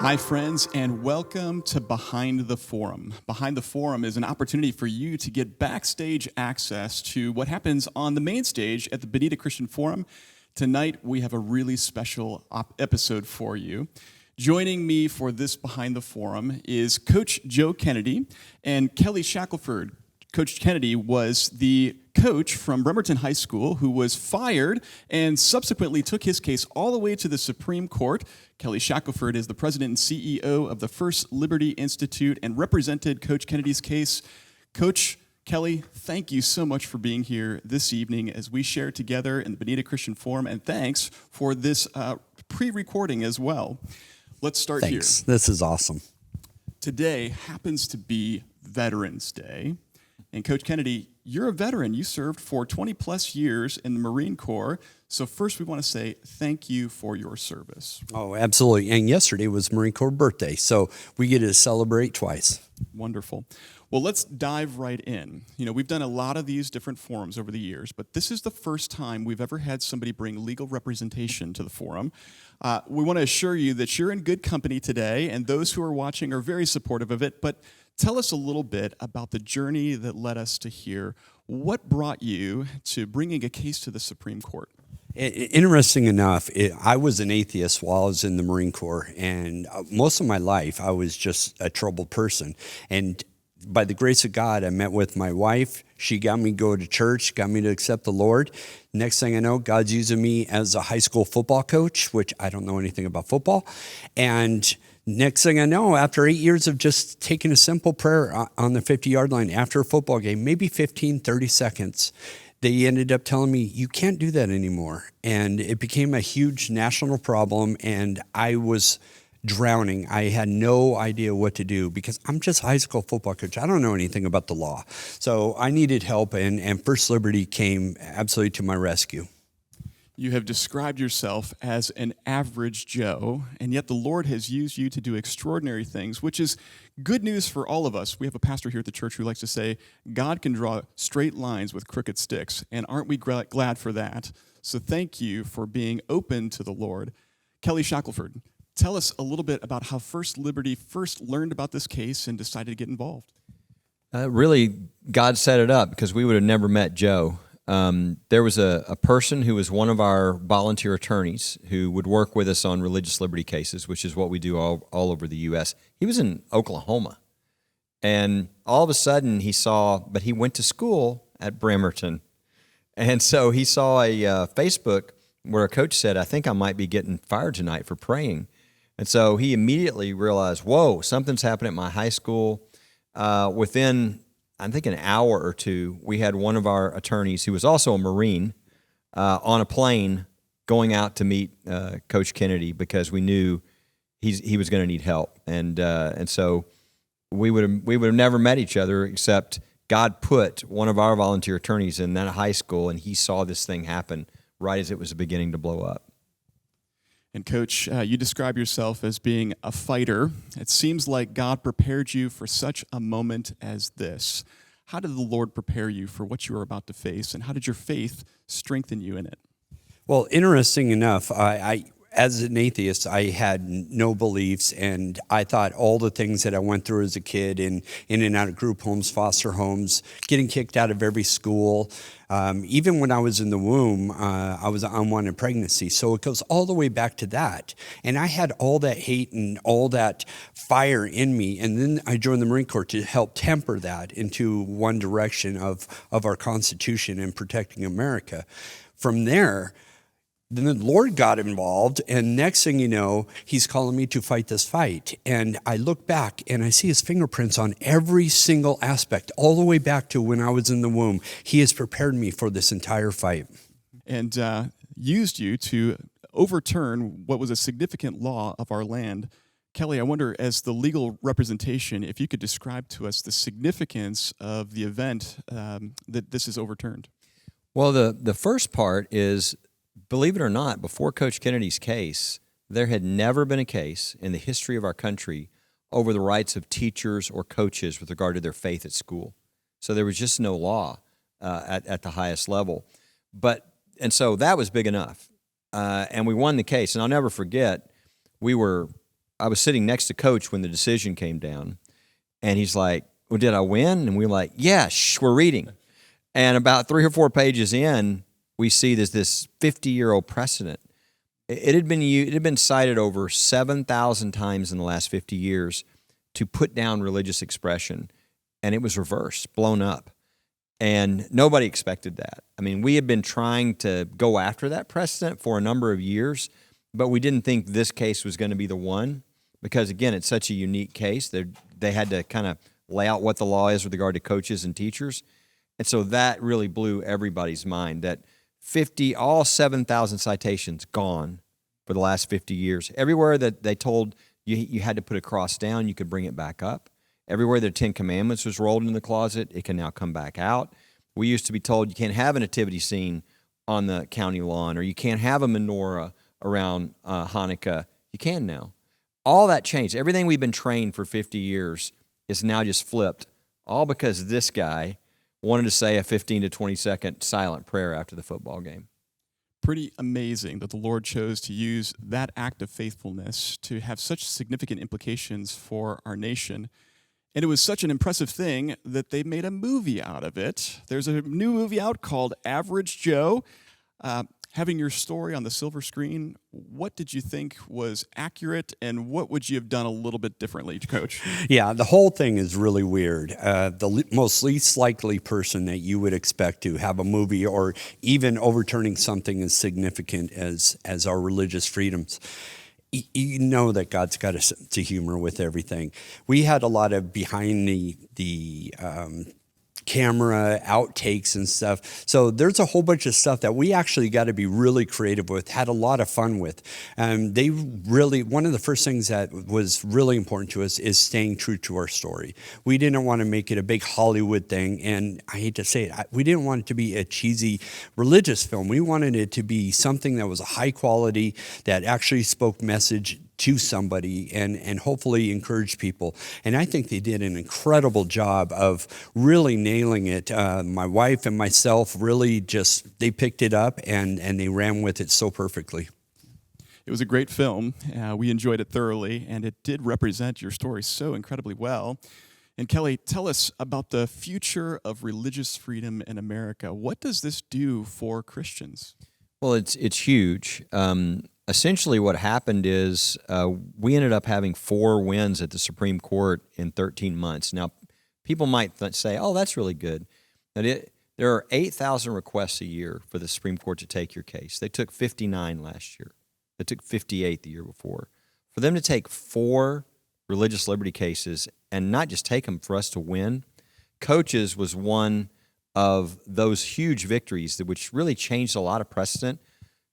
Hi, friends, and welcome to Behind the Forum. Behind the Forum is an opportunity for you to get backstage access to what happens on the main stage at the Bonita Christian Forum. Tonight, we have a really special episode for you. Joining me for this Behind the Forum is Coach Joe Kennedy and Kelly Shackelford. Coach Kennedy was the coach from Bremerton High School who was fired and subsequently took his case all the way to the Supreme Court. Kelly Shackelford is the president and CEO of the First Liberty Institute and represented Coach Kennedy's case. Coach Kelly, thank you so much for being here this evening as we share together in the Bonita Christian Forum, and thanks for this pre-recording as well. Let's start here. Thanks. This is awesome. Today happens to be Veterans Day. And Coach Kennedy, you're a veteran. You served for 20 plus years in the Marine Corps. So first we want to say thank you for your service. Oh, absolutely. And yesterday was Marine Corps birthday, so we get to celebrate twice. Wonderful. Well, let's dive right in. You know, we've done a lot of these different forums over the years, but this is the first time we've ever had somebody bring legal representation to the forum. We want to assure you that you're in good company today, and those who are watching are very supportive of it, but tell us a little bit about the journey that led us to here. What brought you to bringing a case to the Supreme Court? Interesting enough, I was an atheist while I was in the Marine Corps, and most of my life I was just a troubled person. And by the grace of God, I met with my wife. She got me to go to church, got me to accept the Lord. Next thing I know, God's using me as a high school football coach, which I don't know anything about football. And next thing I know, after 8 years of just taking a simple prayer on the 50-yard line after a football game, maybe 15, 30 seconds, they ended up telling me, you can't do that anymore. And it became a huge national problem, and I was drowning. I had no idea what to do because I'm just a high school football coach. I don't know anything about the law. So I needed help, and First Liberty came absolutely to my rescue. You have described yourself as an average Joe, and yet the Lord has used you to do extraordinary things, which is good news for all of us. We have a pastor here at the church who likes to say, God can draw straight lines with crooked sticks, and aren't we glad for that? So thank you for being open to the Lord. Kelly Shackelford, tell us a little bit about how First Liberty first learned about this case and decided to get involved. Really, God set it up because we would have never met Joe. There was a person who was one of our volunteer attorneys who would work with us on religious liberty cases, which is what we do all over the U.S. He was in Oklahoma, and all of a sudden but he went to school at Bremerton, and so he saw a Facebook where a coach said, I think I might be getting fired tonight for praying. And so he immediately realized, whoa, something's happened at my high school. Within I think an hour or two, we had one of our attorneys, who was also a Marine, on a plane going out to meet Coach Kennedy because we knew he was going to need help, and so we would have never met each other except God put one of our volunteer attorneys in that high school, and he saw this thing happen right as it was beginning to blow up. And Coach, you describe yourself as being a fighter. It seems like God prepared you for such a moment as this. How did the Lord prepare you for what you were about to face, and how did your faith strengthen you in it? Well, interesting enough, I as an atheist, I had no beliefs, and I thought all the things that I went through as a kid in and out of group homes, foster homes, getting kicked out of every school, even when I was in the womb, I was an unwanted pregnancy. So it goes all the way back to that. And I had all that hate and all that fire in me. And then I joined the Marine Corps to help temper that into one direction of our Constitution and protecting America. From there, then the Lord got involved, and next thing you know, he's calling me to fight this fight. And I look back, and I see his fingerprints on every single aspect, all the way back to when I was in the womb. He has prepared me for this entire fight. And used you to overturn what was a significant law of our land. Kelly, I wonder, as the legal representation, if you could describe to us the significance of the event that this is overturned. Well, the first part is, believe it or not, before Coach Kennedy's case, there had never been a case in the history of our country over the rights of teachers or coaches with regard to their faith at school. So there was just no law at the highest level. And so that was big enough. And we won the case. And I'll never forget, we were I was sitting next to Coach when the decision came down, and he's like, "Well, did I win?" And we were like, "Yeah, we're reading." And about 3 or 4 pages in, we see this 50-year-old precedent. It had been cited over 7,000 times in the last 50 years to put down religious expression, and it was reversed, blown up. And nobody expected that. I mean, we had been trying to go after that precedent for a number of years, but we didn't think this case was going to be the one because, again, it's such a unique case. They had to kind of lay out what the law is with regard to coaches and teachers. And so that really blew everybody's mind that all 7,000 citations gone for the last 50 years. Everywhere that they told you had to put a cross down, you could bring it back up. Everywhere the 10 Commandments was rolled in the closet, it can now come back out. We used to be told you can't have a nativity scene on the county lawn, or you can't have a menorah around Hanukkah. You can now. All that changed. Everything we've been trained for 50 years is now just flipped, all because this guy wanted to say a 15 to 20-second silent prayer after the football game. Pretty amazing that the Lord chose to use that act of faithfulness to have such significant implications for our nation. And it was such an impressive thing that they made a movie out of it. There's a new movie out called Average Joe. Having your story on the silver screen, what did you think was accurate, and what would you have done a little bit differently, Coach? Yeah, the whole thing is really weird. The most least likely person that you would expect to have a movie or even overturning something as significant as our religious freedoms. You know that God's got a sense of humor with everything. We had a lot of behind the camera outtakes and stuff. So there's a whole bunch of stuff that we actually got to be really creative with, had a lot of fun with. They really, one of the first things that was really important to us is staying true to our story. We didn't want to make it a big Hollywood thing, and I hate to say it, we didn't want it to be a cheesy religious film. We wanted it to be something that was a high quality, that actually spoke message to somebody and hopefully encourage people. And I think they did an incredible job of really nailing it. My wife and myself really they picked it up and they ran with it so perfectly. It was a great film. We enjoyed it thoroughly, and it did represent your story so incredibly well. And Kelly, tell us about the future of religious freedom in America. What does this do for Christians? Well, it's huge. Essentially what happened is we ended up having 4 wins at the Supreme Court in 13 months. Now, people might say, oh, that's really good. But there are 8,000 requests a year for the Supreme Court to take your case. They took 59 last year. They took 58 the year before. For them to take 4 religious liberty cases and not just take them, for us to win, Coaches was one of those huge victories which really changed a lot of precedent.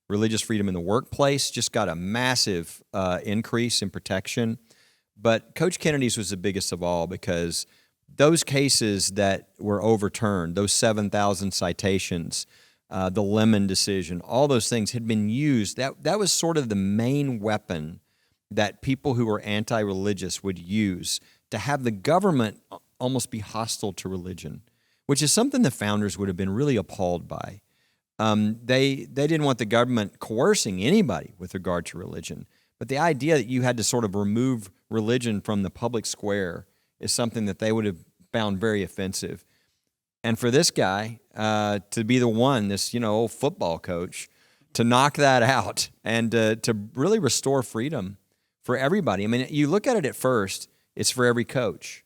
Religious freedom in the workplace just got a massive increase in protection. But Coach Kennedy's was the biggest of all because those cases that were overturned, those 7,000 citations, the Lemon decision, all those things had been used. That was sort of the main weapon that people who were anti-religious would use to have the government almost be hostile to religion, which is something the founders would have been really appalled by. They didn't want the government coercing anybody with regard to religion, but the idea that you had to sort of remove religion from the public square is something that they would have found very offensive. And for this guy to be the one, this old football coach, to knock that out and to really restore freedom for everybody. I mean, you look at it at first, it's for every coach.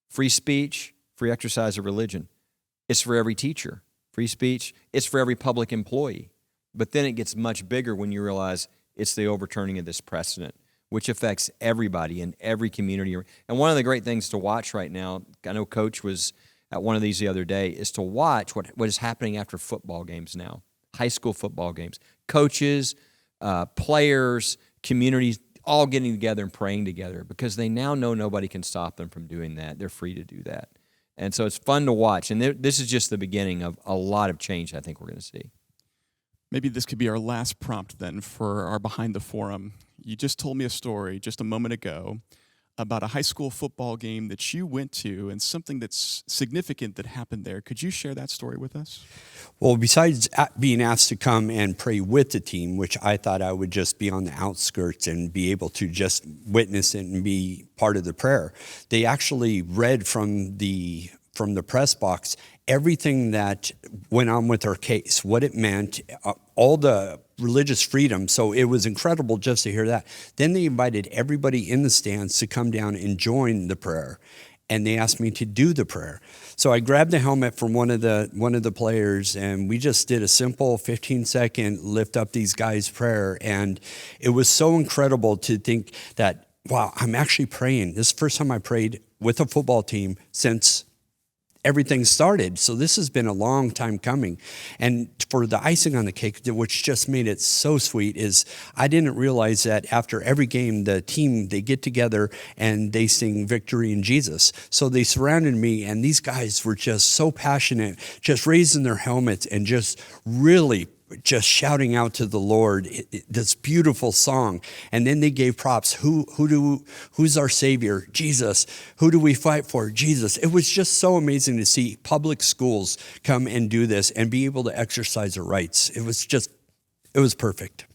Free speech, free exercise of religion. It's for every teacher. Free speech, it's for every public employee. But then it gets much bigger when you realize it's the overturning of this precedent, which affects everybody in every community. And one of the great things to watch right now, I know Coach was at one of these the other day, is to watch what is happening after football games now, high school football games. Coaches, players, communities, all getting together and praying together because they now know nobody can stop them from doing that. They're free to do that. And so it's fun to watch. And this is just the beginning of a lot of change I think we're going to see. Maybe this could be our last prompt then for our Behind the Forum. You just told me a story just a moment ago about a high school football game that you went to and something that's significant that happened there. Could you share that story with us? Well, besides being asked to come and pray with the team, which I thought I would just be on the outskirts and be able to just witness it and be part of the prayer, they actually read from the press box everything that went on with our case, what it meant, all the religious freedom. So it was incredible just to hear that. Then they invited everybody in the stands to come down and join the prayer. And they asked me to do the prayer. So I grabbed the helmet from one of the players, and we just did a simple 15-second lift up these guys' prayer. And it was so incredible to think that, wow, I'm actually praying. This is the first time I prayed with a football team since everything started. So this has been a long time coming. And for the icing on the cake, which just made it so sweet, is I didn't realize that after every game, the team, they get together and they sing Victory in Jesus. So they surrounded me, and these guys were just so passionate, just raising their helmets and just really just shouting out to the Lord this beautiful song. And then they gave props. Who's our Savior? Jesus. Who do we fight for? Jesus. It was just so amazing to see public schools come and do this and be able to exercise their rights. It was perfect.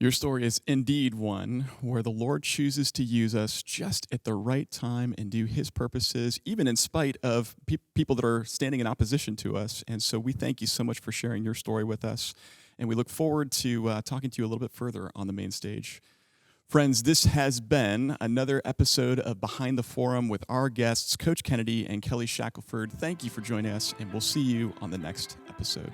Your story is indeed one where the Lord chooses to use us just at the right time and do his purposes, even in spite of people that are standing in opposition to us. And so we thank you so much for sharing your story with us. And we look forward to talking to you a little bit further on the main stage. Friends, this has been another episode of Behind the Forum with our guests, Coach Kennedy and Kelly Shackelford. Thank you for joining us, and we'll see you on the next episode.